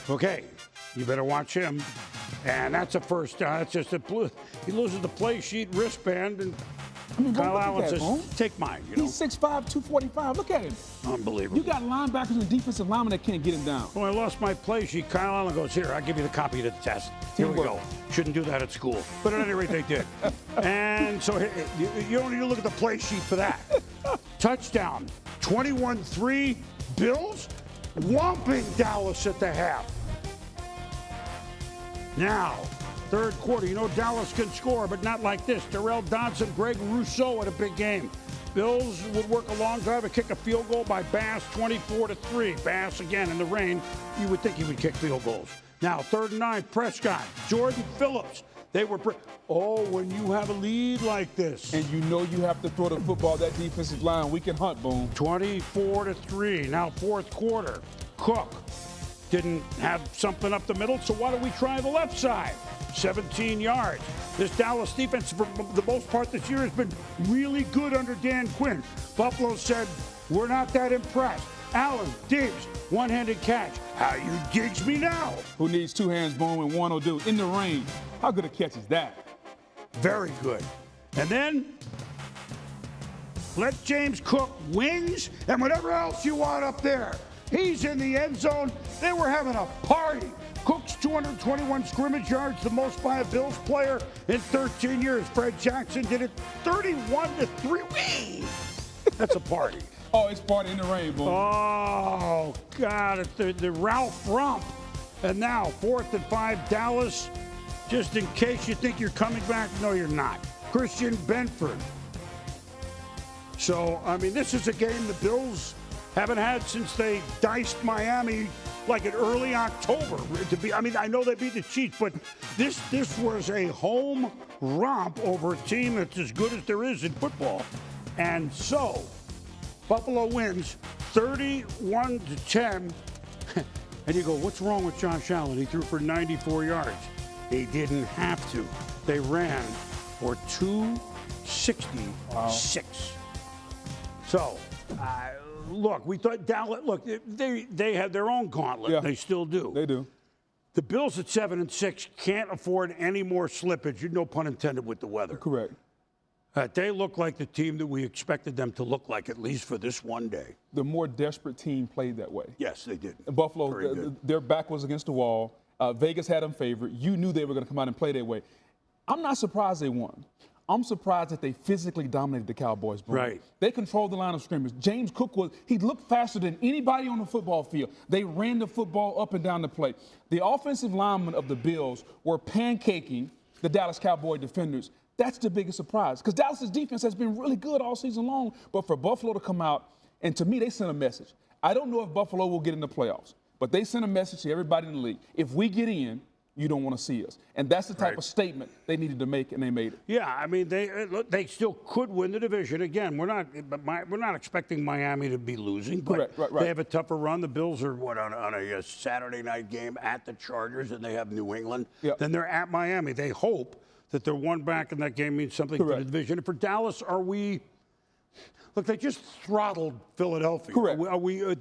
Okay, you better watch him. And that's a first down. That's just he loses the play sheet wristband, and Kyle Allen says, take mine.
He's 6'5", 245. Look at him.
Unbelievable.
You got linebackers and defensive linemen that can't get him down.
When I lost my play sheet, Kyle Allen goes, here, I'll give you the copy of the test. Here we go. Shouldn't do that at school. But at any rate, they did. And so you don't need to look at the play sheet for that. Touchdown. 21-3. Bills whomping Dallas at the half. Now, third quarter, Dallas can score, but not like this. Terrell Dodson, Greg Rousseau had a big game. Bills would work a long drive and kick a field goal by Bass, 24-3. Bass again in the rain. You would think he would kick field goals. Now, 3rd and 9, Prescott, Jordan Phillips. They were, when you have a lead like this.
And you have to throw the football, that defensive line, we can hunt, Boom.
24-3. Now, fourth quarter, Cook didn't have something up the middle, so why don't we try the left side? 17 yards. This Dallas defense, for the most part this year, has been really good under Dan Quinn. Buffalo said, we're not that impressed. Allen, Diggs, one-handed catch. How you Diggs me now?
Who needs two hands, Boom, and one will do? In the rain. How good a catch is that?
Very good. And then let James Cook wings and whatever else you want up there. He's in the end zone. They were having a party. Cook's 221 scrimmage yards, the most by a Bills player in 13 years. Fred Jackson did it 31-3. That's a party.
Oh, it's party in the rain, Boom.
Oh, God, it's the Ralph Rump. And now, 4th and 5, Dallas. Just in case you think you're coming back, no, you're not. Christian Benford. So, this is a game the Bills haven't had since they diced Miami like in early October. I know they beat the Chiefs, but this was a home romp over a team that's as good as there is in football. And so, Buffalo wins 31-10. And you go, what's wrong with Josh Allen? He threw for 94 yards. They didn't have to. They ran for 266. Wow. So, look, we thought Dallas, they had their own gauntlet. Yeah, they still do.
They do.
The Bills at 7-6 can't afford any more slippage, no pun intended with the weather.
Correct.
They look like the team that we expected them to look like, at least for this one day.
The more desperate team played that way.
Yes, they did.
And Buffalo, their back was against the wall. Vegas had them favored. You knew they were going to come out and play that way. I'm not surprised they won. I'm surprised that they physically dominated the Cowboys. Bro.
Right.
They controlled the line of scrimmage. James Cook he looked faster than anybody on the football field. They ran the football up and down the play. The offensive linemen of the Bills were pancaking the Dallas Cowboy defenders. That's the biggest surprise, because Dallas's defense has been really good all season long. But for Buffalo to come out, and to me, they sent a message. I don't know if Buffalo will get in the playoffs, but they sent a message to everybody in the league. If we get in, you don't want to see us. And that's the type of statement they needed to make, and they made it.
Yeah, they still could win the division. Again, we're not expecting Miami to be losing. But
Correct, right.
They have a tougher run. The Bills are on a Saturday night game at the Chargers, and they have New England.
Yep.
Then they're at Miami. They hope that they're one back in that game means something for the division. And for Dallas, look, they just throttled Philadelphia.
Correct.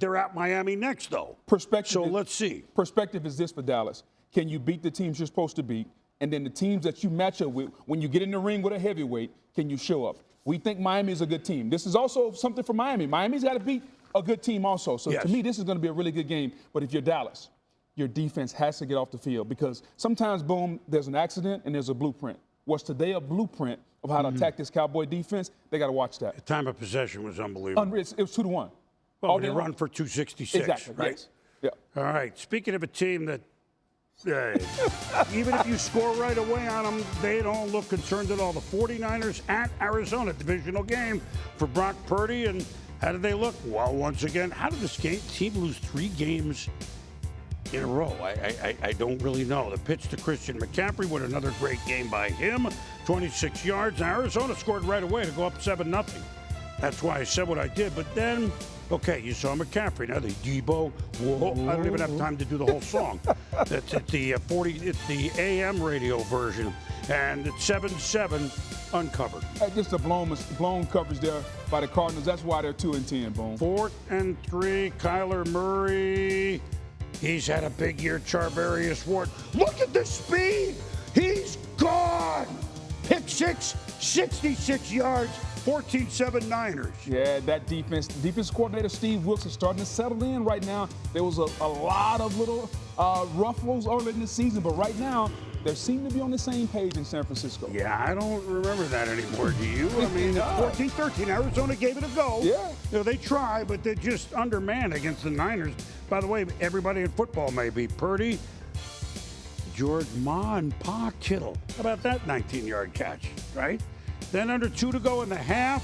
They're at Miami next, though. Let's see.
Perspective is this for Dallas. Can you beat the teams you're supposed to beat? And then the teams that you match up with, when you get in the ring with a heavyweight, can you show up? We think Miami is a good team. This is also something for Miami. Miami's got to beat a good team also. So to me, this is going to be a really good game. But if you're Dallas, your defense has to get off the field, because sometimes, Boom, there's an accident and there's a blueprint. was today a blueprint of how to attack this Cowboy defense. They got to watch that.
The time of possession was unbelievable.
It was 2-1.
Well, they run for 266.
Exactly.
Right?
Yes. Yeah.
All right. Speaking of a team that, even if you score right away on them, they don't look concerned at all. The 49ers at Arizona, divisional game for Brock Purdy. And how did they look? Well, once again, how did this team lose 3 games in a row? I don't really know. The pitch to Christian McCaffrey with another great game by him, 26 yards. Arizona scored right away to go up 7-0. That's why I said what I did. But then, okay, you saw McCaffrey. Now the Debo. Whoa, I don't even have time to do the whole song. It's the AM radio version, and it's 7-7 uncovered.
Just a blown coverage there by the Cardinals. That's why they're 2-10, Boom.
4th and 3. Kyler Murray. He's had a big year. Charvarius Ward. Look at the speed. He's gone. Pick 6, 66 yards. 14-7 Niners.
Yeah, that defense coordinator Steve Wilks is starting to settle in right now. There was a lot of little ruffles early in the season, but right now they seem to be on the same page in San Francisco.
Yeah, I don't remember that anymore. Do you? I mean, 14-13. Arizona gave it a go.
Yeah.
You know, they try, but they're just undermanned against the Niners. By the way, everybody in football may be Purdy, George Ma and Pa Kittle. How about that 19-yard catch, right? Then under 2 to go in the half.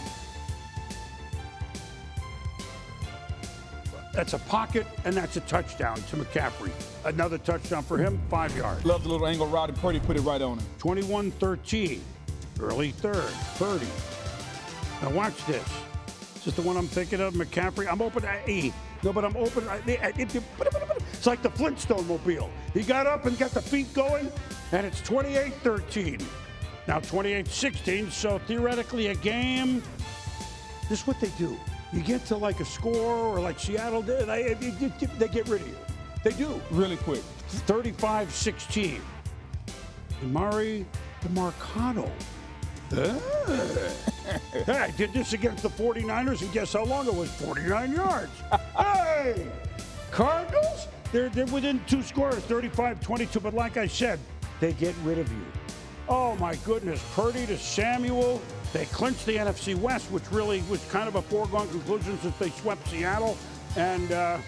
That's a pocket, and that's a touchdown to McCaffrey. Another touchdown for him, 5 yards.
Love the little angle route, and Purdy put it right on him.
21-13, early third, Purdy. Now watch this. This is the one I'm thinking of, McCaffrey. I'm open at E. No, but I'm open. It's like the Flintstone mobile. He got up and got the feet going, and it's 28-13. Now 28-16, so theoretically a game. This is what they do. You get to like a score or like Seattle did, they get rid of you. They do.
Really quick.
35-16. Amari DeMarcado. Hey, I did this against the 49ers, and guess how long it was? 49 yards. Hey! Cardinals? They're within 2 scores, 35-22, but like I said, they get rid of you. Oh, my goodness. Purdy to Samuel. They clinched the NFC West, which really was kind of a foregone conclusion since they swept Seattle. And, I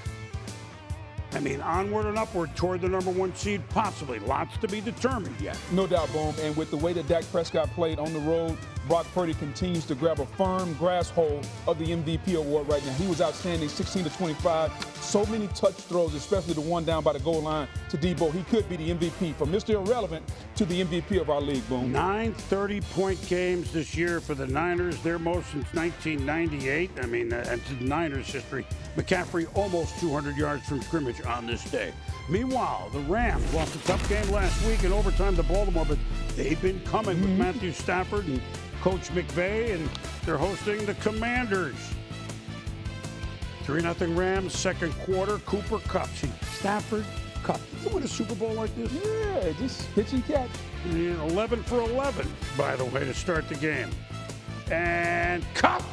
mean, onward and upward toward the #1 seed, possibly. Lots to be determined yet.
No doubt, Boom. And with the way that Dak Prescott played on the road, Brock Purdy continues to grab a firm grasp hold of the MVP award right now. He was outstanding, 16-25. So many touch throws, especially the one down by the goal line to Debo. He could be the MVP, from Mr. Irrelevant to the MVP of our league, Boom.
9 30-point games this year for the Niners, their most since 1998. I mean, it's Niners history. McCaffrey almost 200 yards from scrimmage on this day. Meanwhile, the Rams lost a tough game last week in overtime to Baltimore, but they've been coming with Matthew Stafford and Coach McVay, and they're hosting the Commanders. 3-0 Rams, second quarter. Cooper Kupp. See, Stafford, Kupp. You win a Super Bowl like this?
Yeah, just pitch and catch.
11 for 11, by the way, to start the game. And Kupp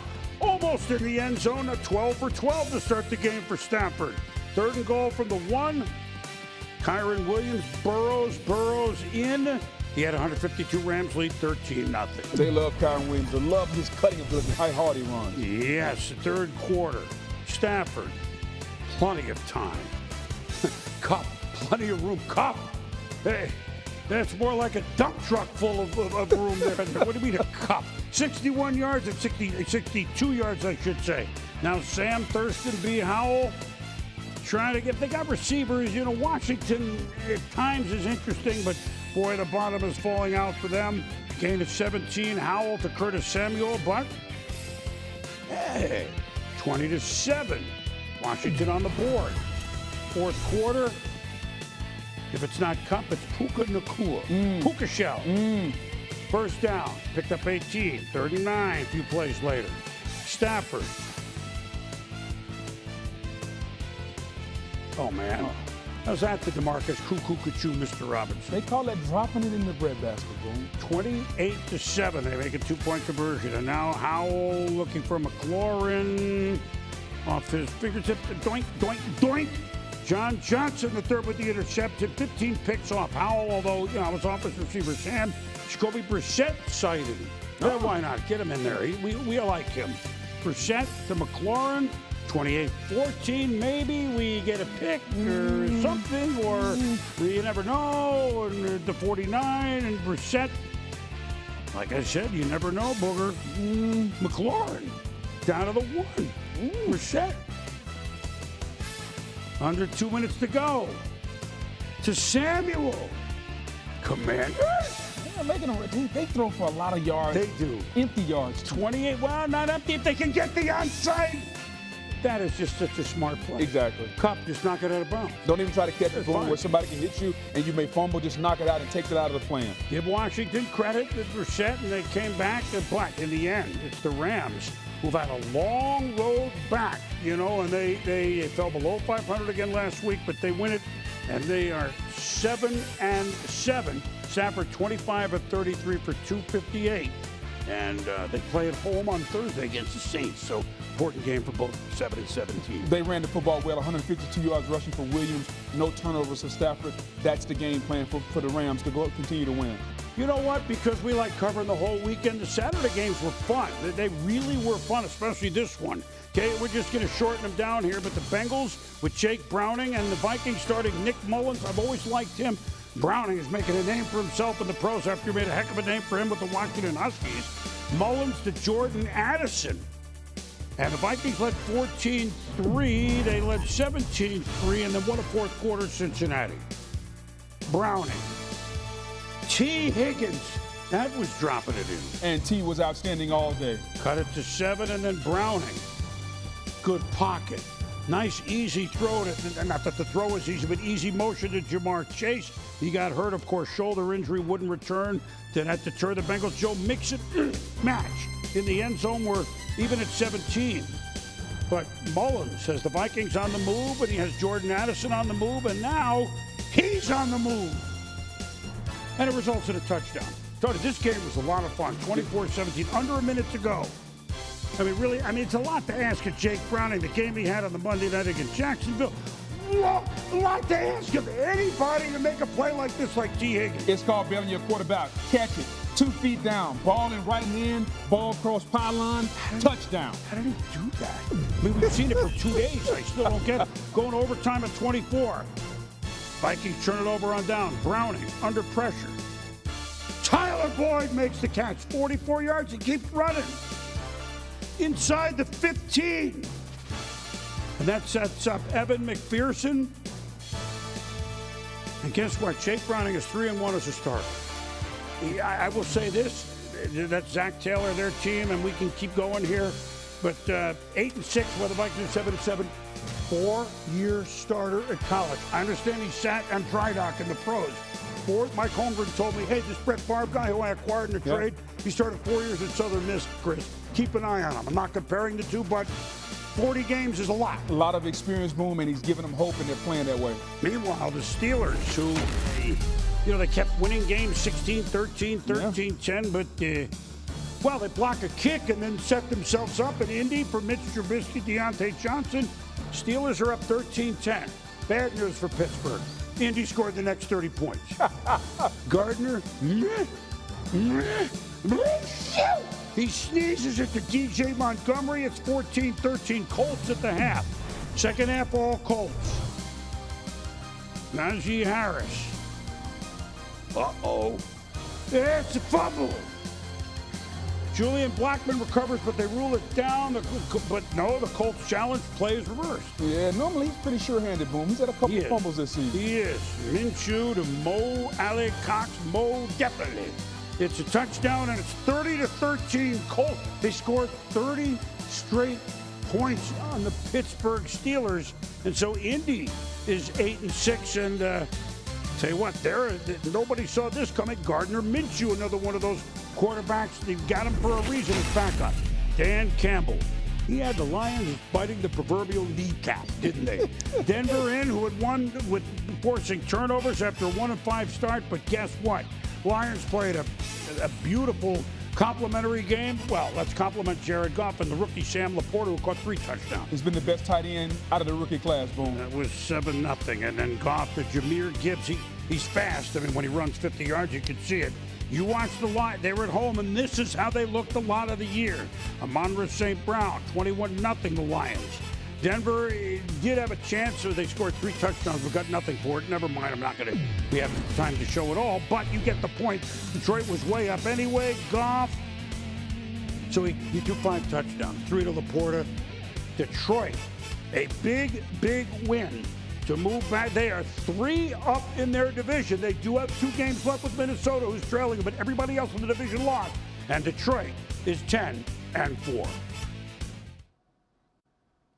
almost in the end zone, a 12 for 12 to start the game for Stafford. 3rd and goal from the 1. Kyron Williams, Burrows in. He had 152 Rams lead, 13-0.
They love Kyron Williams. They love his cutting ability, how hard he runs.
Yes, 3rd quarter. Stafford, plenty of time. Kupp, plenty of room. Kupp, hey, that's more like a dump truck full of room there. What do you mean a Kupp? 61 yards and 62 yards, I should say. Now Sam Thurston, B. Howell, trying to get, they got receivers. You know, Washington at times is interesting, but boy, the bottom is falling out for them. Gain of 17, Howell to Curtis Samuel, but hey, 20-7. Washington on the board. 4th quarter. If it's not Kupp, it's Puka Nacua. Puka Shell. First down. Picked up 18. 3rd and 9. A few plays later. Stafford. Oh, man. How's that to DeMarcus Cuckoo-Cuckoo, Mr. Robinson?
They call that dropping it in the breadbasket, Boom.
28-7. They make a 2-point conversion. And now Howell looking for McLaurin. Off his fingertip. Doink, doink, doink. John Johnson, the third with the interception. 15 picks off Howell, although, you know, it was off his receiver's hand. Jacoby Brissett sighting. Yeah, why not? Get him in there. We like him. Brissett to McLaurin, 28-14. Maybe we get a pick or something, or you never know. And the 49 and Brissett. Like I said, you never know, Booger. McLaurin down to the 1. Brissett. Under 2 minutes to go. To Samuel. Commander.
They throw for a lot of yards.
They do.
Empty yards.
28. Well, not empty if they can get the onside. That is just such a smart play.
Exactly.
Cup, just knock it out of bounds.
Don't even try to catch it, boom,
fine.
where somebody can hit you and you may fumble. Just knock it out and take it out of the plan.
Give Washington credit that Brissett, and they came back. But in the end, it's the Rams who've had a long road back, and they fell below 500 again last week, but they win it, and they are 7-7. Stafford 25 of 33 for 258, and they play at home on Thursday against the Saints. So important game for both 7 and 17.
They ran the football well, 152 yards rushing for Williams, no turnovers for Stafford. That's the game plan for the Rams to go continue to win.
You know what? Because we like covering the whole weekend, the Saturday games were fun. They really were fun, especially this one. Okay, we're just going to shorten them down here, but the Bengals with Jake Browning and the Vikings starting Nick Mullins. I've always liked him. Browning is making a name for himself in the pros after he made a heck of a name for him with the Washington Huskies. Mullins to Jordan Addison. And the Vikings led 14-3. They led 17-3, and then what a fourth quarter, Cincinnati. Browning. T. Higgins. That was dropping it in.
And T was outstanding all day.
Cut it to 7, and then Browning. Good pocket. Nice, easy throw. Not that the throw was easy, but easy motion to Jamar Chase. He got hurt, of course, shoulder injury, wouldn't return. Then that deterred the Bengals. Joe Mixon match in the end zone. We're even at 17. But Mullins has the Vikings on the move, and he has Jordan Addison on the move, and now he's on the move. And it results in a touchdown. Tony, this game was a lot of fun. 24-17, under a minute to go. Really, it's a lot to ask of Jake Browning, the game he had on the Monday night against Jacksonville. A lot to ask of anybody to make a play like this, like T. Higgins.
It's called bailing your quarterback. Catch it. 2 feet down. Ball in right hand. Ball cross pylon. Touchdown.
How did he do that? We've seen it for 2 days. I still don't get it. Going overtime at 24. Vikings turn it over on down. Browning under pressure. Tyler Boyd makes the catch. 44 yards. He keeps running. Inside the 15. And that sets up Evan McPherson. And guess what? Jake Browning is 3-1 as a starter. I will say this. That's Zach Taylor, their team, and we can keep going here. But 8-6, while the Vikings are 7-7. 4-year starter at college. I understand he sat on dry dock in the pros. Mike Holmgren told me, hey, this Brett Favre guy who I acquired in the trade, he started 4 years at Southern Miss, Chris. Keep an eye on him. I'm not comparing the two, but 40 games is a lot.
A lot of experience, Boom, and he's giving them hope, and they're playing that way.
Meanwhile, the Steelers, who, they kept winning games 16-13, 13-10, but, they block a kick and then set themselves up in Indy for Mitch Trubisky, Deontay Johnson. Steelers are up 13-10. Bad news for Pittsburgh. Indy scored the next 30 points. Gardner, he sneezes it to DJ Montgomery. It's 14-13 Colts at the half. Second half, all Colts. Najee Harris. Uh-oh. It's a fumble. Julian Blackmon recovers, but they rule it down. But no, the Colts challenge play is reversed.
Yeah, normally he's pretty sure-handed, Boom. He's had a couple of fumbles this season.
He is. Minshew to Mo Alley Cox. Mo definitely. It's a touchdown, and it's 30-13 Colts. They scored 30 straight points on the Pittsburgh Steelers. And so Indy is 8-6, and tell you what, nobody saw this coming. Gardner Minshew, another one of those quarterbacks. They've got him for a reason. His backup, Dan Campbell. He had the Lions biting the proverbial kneecap, didn't they? Denver who had won with forcing turnovers after a 1-5 start. But guess what? Lions played a beautiful complimentary game. Well, let's compliment Jared Goff and the rookie Sam Laporta, who caught 3 touchdowns.
He's been the best tight end out of the rookie class, Boom.
That was 7-0. And then Goff to Jahmyr Gibbs. He's fast. When he runs 50 yards, you can see it. You watched the Lions. They were at home, and this is how they looked a lot of the year. Amon-Ra St. Brown, 21-0 the Lions. Denver did have a chance, so they scored 3 touchdowns, but got nothing for it. Never mind, I'm not going to have time to show it all, but you get the point. Detroit was way up anyway. Goff. So he threw 5 touchdowns, 3 to Laporta. Detroit, a big, big win to move back. They are 3 up in their division. They do have 2 games left with Minnesota, who's trailing, but everybody else in the division lost. And Detroit is 10-4.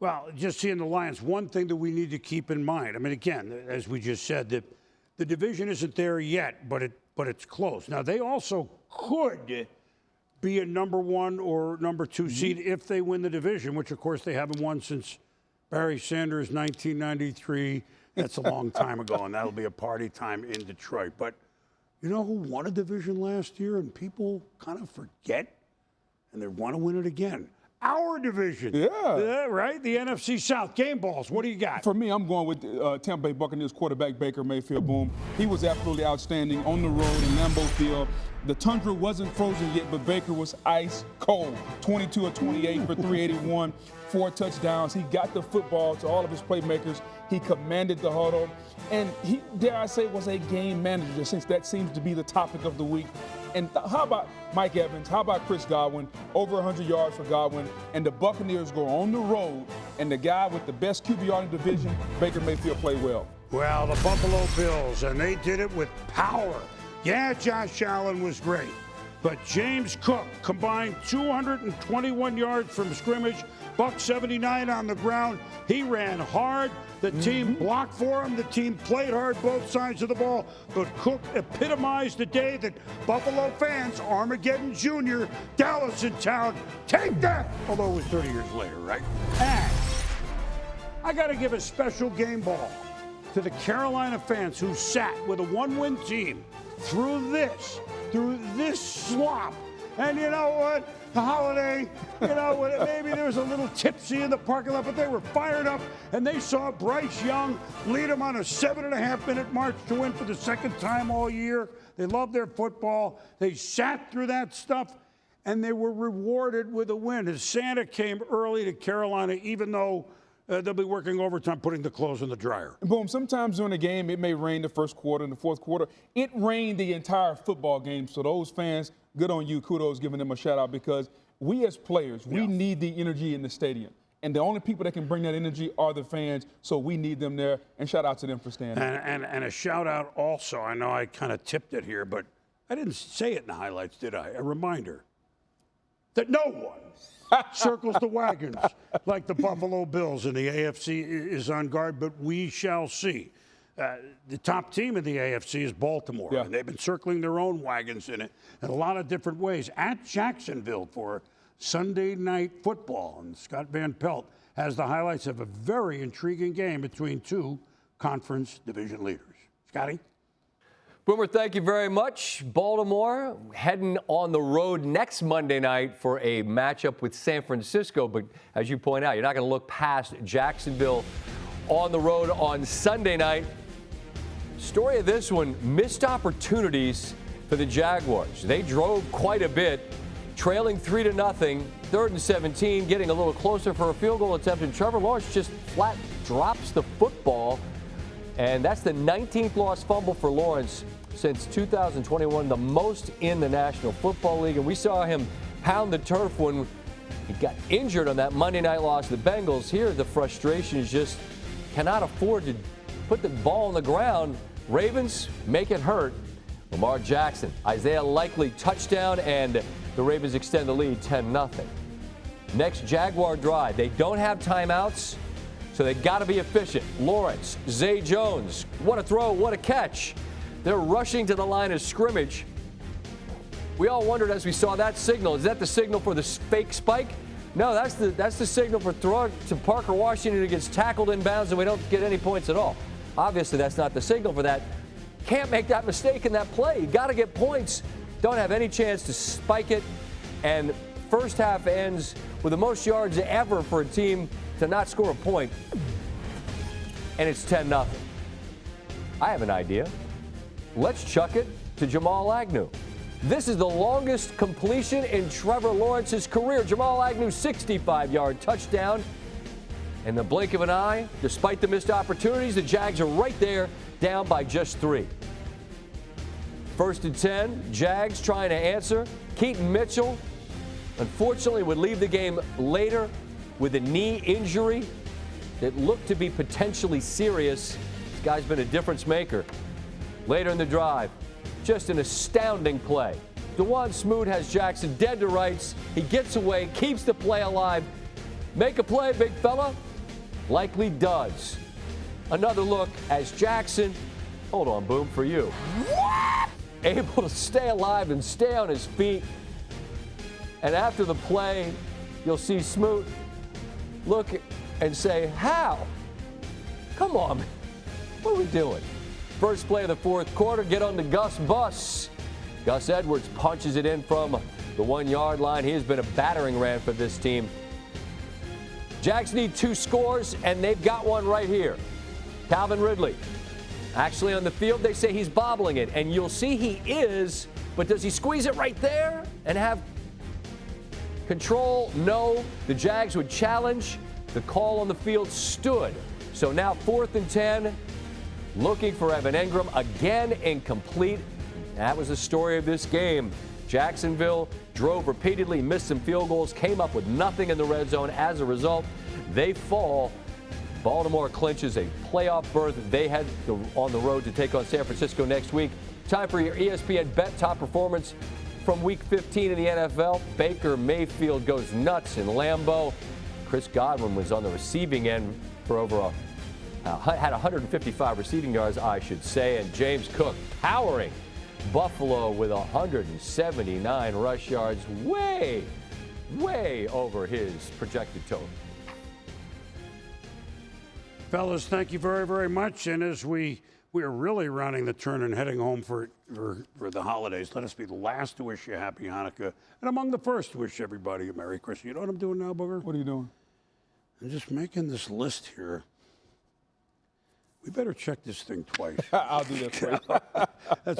Well, just seeing the Lions, one thing that we need to keep in mind. I mean, again, as we just said, the division isn't there yet, but it's close. Now, they also could be a number 1 or number 2 seed if they win the division, which, of course, they haven't won since Barry Sanders, 1993. That's a long time ago, and that'll be a party time in Detroit. But you know who won a division last year, and people kind of forget, and they want to win it again? Our division. Yeah, right? The NFC South. Game balls. What do you got?
For me, I'm going with Tampa Bay Buccaneers quarterback Baker Mayfield. Boom. He was absolutely outstanding on the road in Lambeau Field. The tundra wasn't frozen yet, but Baker was ice cold. 22 of 28 for 381, 4 touchdowns. He got the football to all of his playmakers. He commanded the huddle. And he, dare I say, was a game manager, since that seems to be the topic of the week. And how about Mike Evans? How about Chris Godwin? Over 100 yards for Godwin. And the Buccaneers go on the road, and the guy with the best QBR in the division, Baker Mayfield, played well.
Well, the Buffalo Bills, and they did it with power. Yeah, Josh Allen was great, but James Cook combined 221 yards from scrimmage, $179 on the ground. He ran hard. The team blocked for him. The team played hard both sides of the ball. But Cook epitomized the day that Buffalo fans, Armageddon Jr., Dallas in town, take that. Although it was 30 years later, right? And I got to give a special game ball to the Carolina fans who sat with a 1-win team through this slop. And you know what? The Holiday, you know, maybe there was a little tipsy in the parking lot, but they were fired up, and they saw Bryce Young lead them on a 7.5-minute march to win for the 2nd time all year. They love their football. They sat through that stuff, and they were rewarded with a win. As Santa came early to Carolina, even though they'll be working overtime putting the clothes in the dryer.
Boom, sometimes during a game, it may rain the first quarter and the fourth quarter. It rained the entire football game. So those fans, good on you. Kudos, giving them a shout out, because we as players, we need the energy in the stadium. And the only people that can bring that energy are the fans. So we need them there. And shout out to them for standing.
And a shout out also, I know I kind of tipped it here, but I didn't say it in the highlights, did I? A reminder that no one circles the wagons like the Buffalo Bills, and the AFC is on guard, but we shall see. The top team in the AFC is Baltimore, and they've been circling their own wagons in it in a lot of different ways. At Jacksonville for Sunday Night Football, and Scott Van Pelt has the highlights of a very intriguing game between 2 conference division leaders. Scotty?
Boomer, thank you very much. Baltimore heading on the road next Monday night for a matchup with San Francisco. But as you point out, you're not going to look past Jacksonville on the road on Sunday night. Story of this one, missed opportunities for the Jaguars. They drove quite a bit, trailing 3-0, 3rd and 17, getting a little closer for a field goal attempt, and Trevor Lawrence just flat drops the football. And that's the 19th lost fumble for Lawrence since 2021, the most in the National Football League. And we saw him pound the turf when he got injured on that Monday night loss to the Bengals. Here, the frustration is just cannot afford to put the ball on the ground. Ravens make it hurt. Lamar Jackson, Isaiah Likely touchdown, and the Ravens extend the lead 10-0. Next Jaguar drive. They don't have timeouts, so they got to be efficient. Lawrence, Zay Jones, what a throw, what a catch. They're rushing to the line of scrimmage. We all wondered as we saw that signal, is that the signal for the fake spike? No, that's the signal for throwing to Parker Washington, who gets tackled in bounds and we don't get any points at all. Obviously, that's not the signal for that. Can't make that mistake in that play. You got to get points. Don't have any chance to spike it. And first half ends with the most yards ever for a team to not score a point. And it's 10-0. I have an idea. Let's chuck it to Jamal Agnew. This is the longest completion in Trevor Lawrence's career. Jamal Agnew, 65-yard touchdown. In the blink of an eye, despite the missed opportunities, the Jags are right there, down by just 3. 1st and 10, Jags trying to answer. Keaton Mitchell, unfortunately, would leave the game later with a knee injury that looked to be potentially serious. This guy's been a difference maker. Later in the drive, just an astounding play. DeJuan Smoot has Jackson dead to rights. He gets away, keeps the play alive. Make a play, big fella. Likely does. Another look as Jackson, hold on, Boom, for you. What? Able to stay alive and stay on his feet. And after the play, you'll see Smoot look and say, how? Come on, man. What are we doing? First play of the 4th quarter, get on the Gus bus. Gus Edwards punches it in from the 1-yard line. He has been a battering ram for this team. Jags need 2 scores, and they've got one right here. Calvin Ridley. Actually on the field, they say he's bobbling it, and you'll see he is, but does he squeeze it right there and have control? No. The Jags would challenge. The call on the field stood. So now 4th and 10, looking for Evan Engram, again incomplete. That was the story of this game. Jacksonville drove repeatedly, missed some field goals, came up with nothing in the red zone. As a result, they fall. Baltimore clinches a playoff berth. They head on the road to take on San Francisco next week. Time for your ESPN Bet top performance from Week 15 in the NFL. Baker Mayfield goes nuts in Lambeau. Chris Godwin was on the receiving end for over had 155 receiving yards, I should say. And James Cook powering Buffalo with 179 rush yards, way over his projected total.
Fellas, thank you very, very much. And as we are really rounding the turn and heading home for the holidays, let us be the last to wish you a happy Hanukkah and among the first to wish everybody a Merry Christmas. You know what I'm doing now, Booger?
What are you doing?
I'm just making this list here. We better check this thing twice.
I'll do that for you.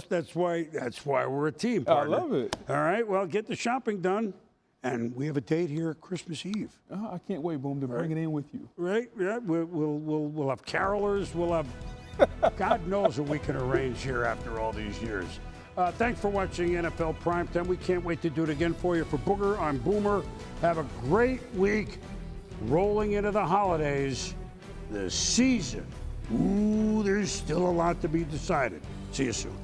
That's why we're a team, partner.
I love it.
All right, well, get the shopping done. And we have a date here Christmas Eve.
I can't wait, Boom, to bring it in with you.
Right? Yeah. We'll have carolers. We'll have God knows what we can arrange here after all these years. Thanks for watching NFL Primetime. We can't wait to do it again for you. For Booger, I'm Boomer. Have a great week. Rolling into the holidays, the season. Ooh, there's still a lot to be decided. See you soon.